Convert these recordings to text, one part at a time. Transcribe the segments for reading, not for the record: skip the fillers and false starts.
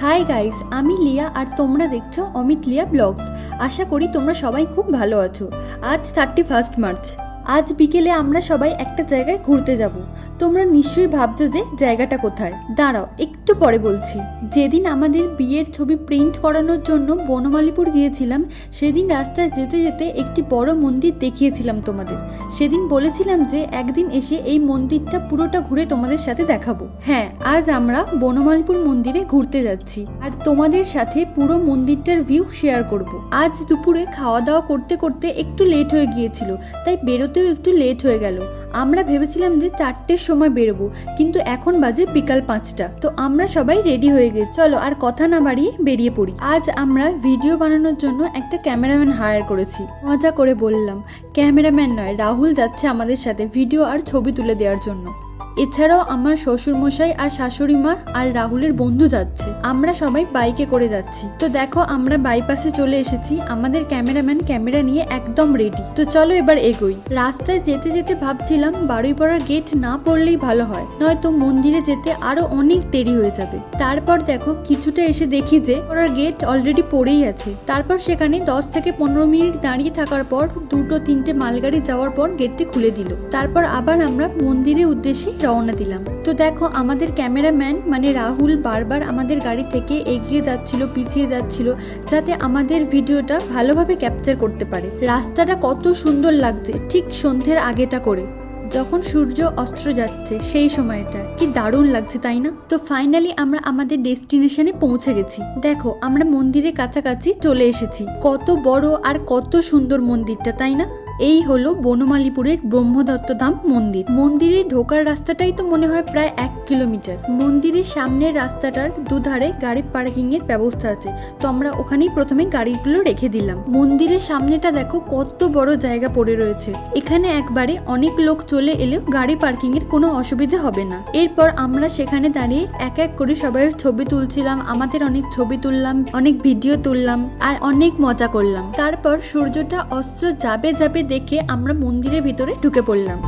Hi guys, আমি লিয়া আর তোমরা দেখছো অমিত লিয়া ব্লগস। আশা করি তোমরা সবাই খুব ভালো আছো। আজ 31 মার্চ। আজ বিকেলে আমরা সবাই একটা জায়গায় ঘুরতে যাব। তোমরা নিশ্চয়ই ভাবছো যে জায়গাটা কোথায়। দাঁড়াও, একটু পরে বলছি। যেদিন আমাদের বিয়ের ছবি প্রিন্ট করানোর জন্য বনমালীপুর গিয়েছিলাম, সেদিন রাস্তায় যেতে যেতে একটি বড় মন্দির দেখিয়েছিলাম তোমাদের। সেদিন বলেছিলাম যে একদিন এসে এই মন্দিরটা পুরোটা ঘুরে তোমাদের সাথে দেখাবো। হ্যাঁ, আজ আমরা বনমালীপুর মন্দিরে ঘুরতে যাচ্ছি আর তোমাদের সাথে পুরো মন্দিরটার ভিউ শেয়ার করব। আজ দুপুরে খাওয়া দাওয়া করতে করতে একটু লেট হয়ে গিয়েছিল, তাই বেরোতেও একটু লেট হয়ে গেল। আমরা ভেবেছিলাম যে 4টের সময় বেরোবো, কিন্তু এখন বাজে বিকাল 5টা। তো আমরা সবাই রেডি হয়ে গেছি। চলো আর কথা না বাড়িয়ে বেরিয়ে পড়ি। আজ আমরা ভিডিও বানানোর জন্য একটা ক্যামেরাম্যান হায়ার করেছি। মজা করে বললাম, ক্যামেরাম্যান নয়, রাহুল যাচ্ছে আমাদের সাথে ভিডিও আর ছবি তুলে দেওয়ার জন্য। এছাড়াও আমার শ্বশুরমশাই আর শাশুড়ি মা আর রাহুলের বন্ধু যাচ্ছে। আমরা সবাই বাইকে করে যাচ্ছি। তো দেখো, আমরা বাইপাসে চলে এসেছি। আমাদের ক্যামেরাম্যান ক্যামেরা নিয়ে একদম রেডি। তো চলো এবার এগোই। রাস্তায় যেতে যেতে ভাবছিলাম বারুইপাড়ার গেট না পড়লেই ভালো হয়, নয়তো মন্দিরে যেতে আরো অনেক দেরি হয়ে যাবে। তারপর দেখো, কিছুটা এসে দেখি যে ওর গেট অলরেডি পড়েই আছে। তারপর সেখানে 10 থেকে 15 মিনিট দাঁড়িয়ে থাকার পর 2-3টে মালগাড়ি যাওয়ার পর গেটটি খুলে দিল। তারপর আবার আমরা মন্দিরের উদ্দেশ্যে রওনা দিলাম। তো দেখো, আমাদের ক্যামেরাম্যান মানে রাহুল বারবার আমাদের গাড়ি থেকে এগিয়ে যাচ্ছিল, পিছিয়ে যাচ্ছিল, যাতে আমাদের ভিডিওটা ভালোভাবে ক্যাপচার করতে পারে। রাস্তাটা কত সুন্দর লাগছে, ঠিক সন্ধ্যের আগেটা করে, যখন সূর্য অস্ত যাচ্ছে সেই সময়টা কি দারুণ লাগছে, তাই না? তো ফাইনালি আমরা আমাদের ডেস্টিনেশনে পৌঁছে গেছি। দেখো, আমরা মন্দিরের কাছাকাছি চলে এসেছি। কত বড় আর কত সুন্দর মন্দিরটা, তাই না? এই হলো বনমালীপুরের ব্রহ্মদত্ত ধাম মন্দির। মন্দিরে ঢোকার রাস্তাটাই তো মনে হয় প্রায় 1 কিলোমিটার। মন্দিরের সামনের রাস্তাটার দুধারে গাড়ি পার্কিং এর ব্যবস্থা আছে, তো আমরা ওখানেই প্রথমে গাড়িগুলো রেখে দিলাম। মন্দিরের সামনেটা দেখো কত বড় জায়গা পড়ে রয়েছে। এখানে একবারে অনেক লোক চলে এলেও গাড়ি পার্কিং এর কোনো অসুবিধা হবে না। এরপর আমরা সেখানে দাঁড়িয়ে এক এক করে সবাই ছবি তুলছিলাম। আমাদের অনেক ছবি তুললাম, অনেক ভিডিও তুললাম আর অনেক মজা করলাম। তারপর সূর্যটা অস্ত যাবে যাবে দেখে আমরা মন্দিরের ভিতরে ঢুকে পড়লাম।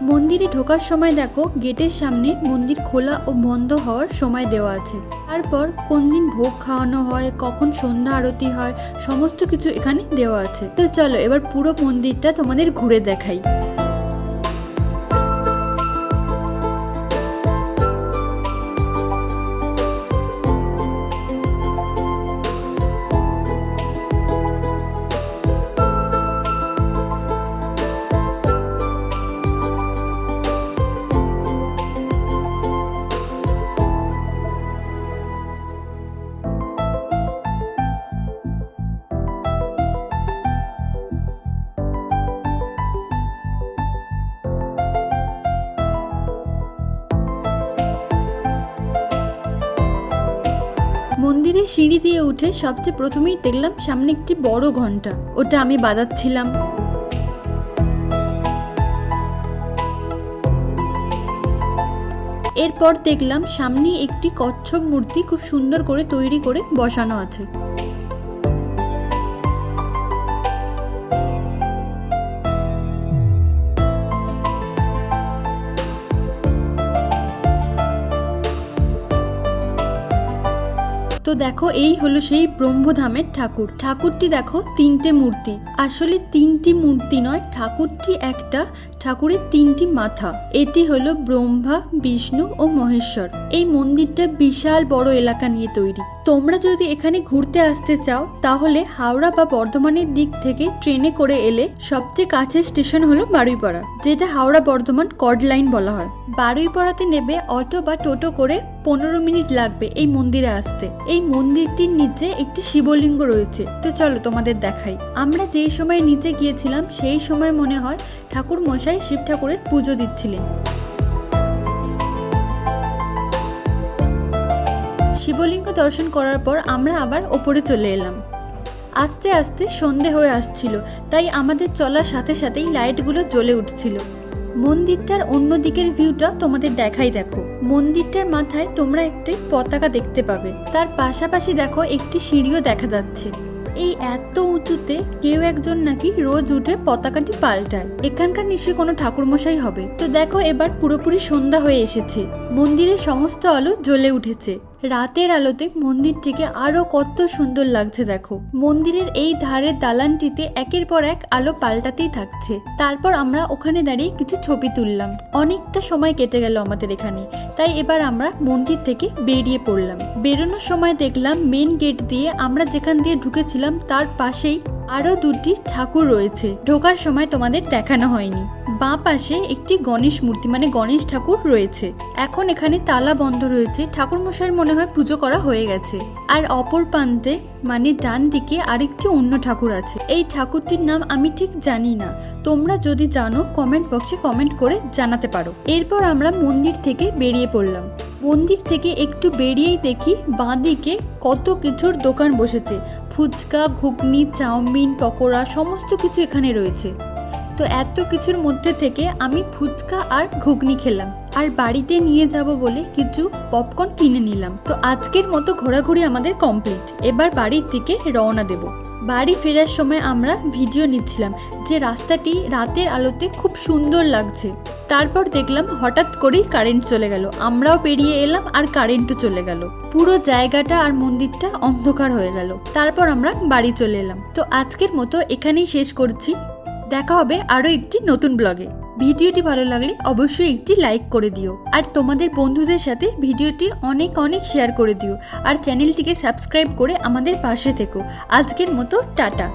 মন্দিরে ঢোকার সময় দেখো, গেটের সামনে মন্দির খোলা ও বন্ধ হওয়ার সময় দেওয়া আছে। তারপর কোন দিন ভোগ খাওয়ানো হয়, কখন সন্ধ্যা আরতি হয়, সমস্ত কিছু এখানে দেওয়া আছে। তো চলো এবার পুরো মন্দিরটা তোমাদের ঘুরে দেখাই। মন্দিরের সিঁড়ি দিয়ে উঠে সবচেয়ে প্রথমেই দেখলাম সামনে একটি বড় ঘন্টা। ওটা আমি বাজাচ্ছিলাম। এরপর দেখলাম সামনে একটি কচ্ছপ মূর্তি খুব সুন্দর করে তৈরি করে বসানো আছে। তো দেখো, এই হলো সেই ব্রহ্মধামের ঠাকুর। ঠাকুরটি দেখো 3টে মূর্তি। আসলে 3টি মূর্তি নয়, ঠাকুরটি একটা। ঠাকুরের 3টি মাথা। এটি হলো ব্রহ্মা, বিষ্ণু ও মহেশ্বর। এই মন্দিরটা বিশাল বড় এলাকা নিয়ে তৈরি। তোমরা যদি এখানে ঘুরতে আসতে চাও, তাহলে হাওড়া বা বর্ধমানের দিক থেকে ট্রেনে করে এলে সবচেয়ে কাছের স্টেশন হলো বারুইপাড়া, যেটা হাওড়া বর্ধমান কর্ড লাইন বলা হয়। বারুইপাড়াতে নেবে অটো বা টোটো করে 15 মিনিট লাগবে এই মন্দিরে আসতে। এই মন্দিরটির নিচে একটি শিবলিঙ্গ রয়েছে। তো চলো তোমাদের দেখাই। আমরা যেই সময় নিচে গিয়েছিলাম সেই সময় মনে হয় ঠাকুর মশাই শিব ঠাকুরের পুজো দিচ্ছিলেন। শিবলিঙ্গ দর্শন করার পর আমরা আবার ওপরে চলে এলাম। আস্তে আস্তে সন্ধে হয়ে আসছিল, তাই আমাদের চলার সাথে সাথেই লাইটগুলো জ্বলে উঠছিল। মন্দিরটার অন্য দিকের ভিউটা তোমাদের দেখাই। দেখো, মন্দিরটার মাথায় তোমরা একটি পতাকা দেখতে পাবে। তার পাশাপাশি দেখো একটি সিঁড়িও দেখা যাচ্ছে। এই এত উঁচুতে কেউ একজন নাকি রোজ উঠে পতাকাটি পাল্টায়। এখানকার নিশ্চয়ই কোনো ঠাকুরমশাই হবে। তো দেখো এবার পুরোপুরি সন্ধ্যা হয়ে এসেছে, মন্দিরের সমস্ত আলো জ্বলে উঠেছে। রাতের আলোতে মন্দিরটিকে আরো কত সুন্দর লাগছে দেখো। মন্দিরের এই ধারের দালানটিতে একের পর এক আলো পাল্টাতেই থাকছে। তারপর আমরা ওখানে দাঁড়িয়ে কিছু ছবি তুললাম। অনেকটা সময় কেটে গেল আমাদের এখানে, তাই এবার আমরা মন্দির থেকে বেরিয়ে পড়লাম। বেরোনোর সময় দেখলাম মেন গেট দিয়ে আমরা যেখান দিয়ে ঢুকেছিলাম তার পাশেই আরো দুটি ঠাকুর রয়েছে। ঢোকার সময় তোমাদের দেখানো হয়নি। বাঁ পাশে একটি গণেশ মূর্তি মানে গণেশ ঠাকুর রয়েছে। এখন এখানে তালা বন্ধ রয়েছে, ঠাকুর মশাইয়ের মনে হয় পুজো করা হয়ে গেছে। আর অপর প্রান্তে মানে ডান দিকে আরেকটি অন্য ঠাকুর আছে। এই ঠাকুরটির নাম আমি ঠিক জানি না, তোমরা যদি জানো কমেন্ট বক্সে কমেন্ট করে জানাতে পারো। এরপর আমরা মন্দির থেকে বেরিয়ে পড়লাম। মন্দির থেকে একটু বেরিয়েই দেখি বাঁদিকে কত কিছুর দোকান বসেছে। ফুচকা, ঘুগনি, চাউমিন, পকোড়া সমস্ত কিছু এখানে রয়েছে। তো এত কিছুর মধ্যে থেকে আমি ফুচকা আর ঘুগনি খেলাম, আর বাড়িতে নিয়ে যাব বলে কিছু পপকর্ন কিনে নিলাম। তো আজকের মতো ঘোরাঘুরি আমাদের কমপ্লিট। এবার বাড়ির দিকে রওনা দেব। বাড়ি ফেরার সময় আমরা ভিডিও নিচ্ছিলাম যে রাস্তাটি রাতের আলোতে খুব সুন্দর লাগছে। তারপর দেখলাম হঠাৎ করেই কারেন্ট চলে গেল। আমরাও পেরিয়ে এলাম আর কারেন্টও চলে গেল। পুরো জায়গাটা আর মন্দিরটা অন্ধকার হয়ে গেল। তারপর আমরা বাড়ি চলে এলাম। তো আজকের মতো এখানেই শেষ করছি। দেখা হবে আরো একটি নতুন ব্লগে। ভিডিওটি ভালো লাগলে অবশ্যই একটি লাইক করে দিও, আর তোমাদের বন্ধুদের সাথে ভিডিওটি অনেক অনেক শেয়ার করে দিও, আর চ্যানেলটিকে সাবস্ক্রাইব করে আমাদের পাশে থেকো। আজকের মতো টাটা।